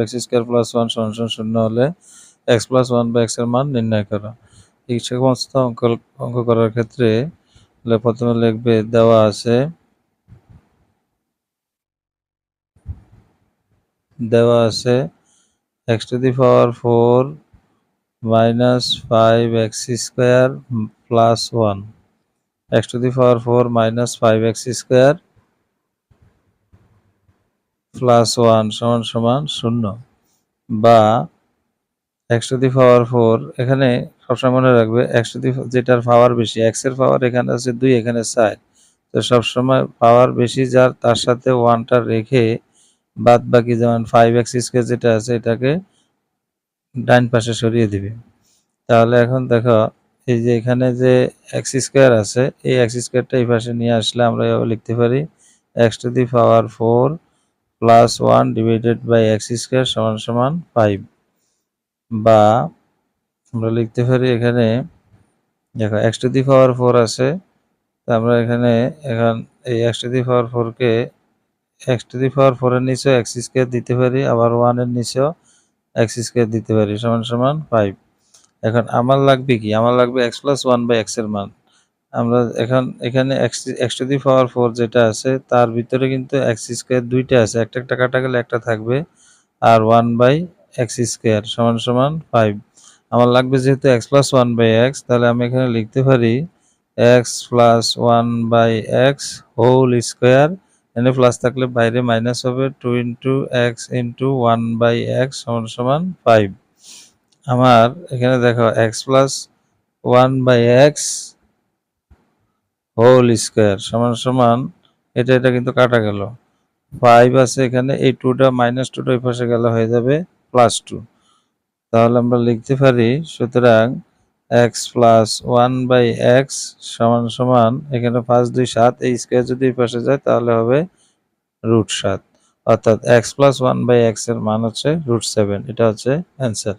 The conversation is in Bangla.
এক্স স্কোয়ার প্লাস 1 সমান 0 হলে এক্স প্লাস 1 বা এক্স এর মান নির্ণয় করো। এই সমস্ত অঙ্ক করার ক্ষেত্রে প্রথমে লিখবে দেওয়া আছে x to the power 4 minus 5x square plus 1, x to the power 4 minus 5x square plus 1 সমান সমান 0, বা x টু দি পাওয়ার 4, এখানে সবসময় মনে রাখবে x টু দি যেটার পাওয়ার বেশি, x এর পাওয়ার এখানে আছে 2, এখানে 4, তো সবসময় পাওয়ার বেশি যার তার সাথে 1টা রেখে বাদ বাকি যেমন 5x স্কোয়ার যেটা আছে এটাকে ডান পাশে সরিয়ে দিবে। তাহলে এখন দেখো এই যে এখানে যে এক্স স্কোয়ার আছে এই এক্স স্কোয়ারটা এই পাশে নিয়ে আসলে আমরা এভাবে লিখতে পারি x to the power 4 plus 1 divided by x square সমান সমান 5, বা আমরা লিখতে পারি এখানে দেখো x টু দি পাওয়ার 4 আছে, তো আমরা এখানে এই x টু দি পাওয়ার 4 কে x টু দি পাওয়ার 4 এর নিচেও এক্স স্কোয়ার দিতে পারি, আবার 1 এর নিচেও এক্স স্কোয়ার দিতে পারি সমান সমান 5। এখন আমার লাগবে কি, আমার লাগবে x প্লাস 1 বাই x এর মান। আমরা এখানে x টু দি পাওয়ার 4 যেটা আছে তার ভিতরে কিন্তু এক্স স্কোয়ার দুইটা আছে, একটা কাটা গেলে একটা থাকবে, আর 1 বাই এক্স স্কোয়ার সমান সমান 5। আমার লাগবে যেহেতু x প্লাস 1 বাই x, তাহলে আমি এখানে লিখতে পারি x plus 1 by x whole square, এখানে প্লাস থাকলে বাইরে মাইনাস হবে, 2 into x into 1 by x সমান সমান 5। আমার এখানে দেখো x plus 1 by x whole square সমান সমান এটা কিন্তু কাটা গেল, 5 আছে এখানে, এই 2টা মাইনাস 2টা ওই পাশে গেলে হয়ে যাবে প্লাস 2। তাহলে আমরা লিখতে পারি সুতরাং x প্লাস 1 বাই x সমান সমান এখানে 5 2 7, এই স্কোয়ার যদি এই পাশে যায় তাহলে হবে √7, অর্থাৎ x প্লাস 1 বাই x এর মান হচ্ছে √7। এটা হচ্ছে অ্যান্সার।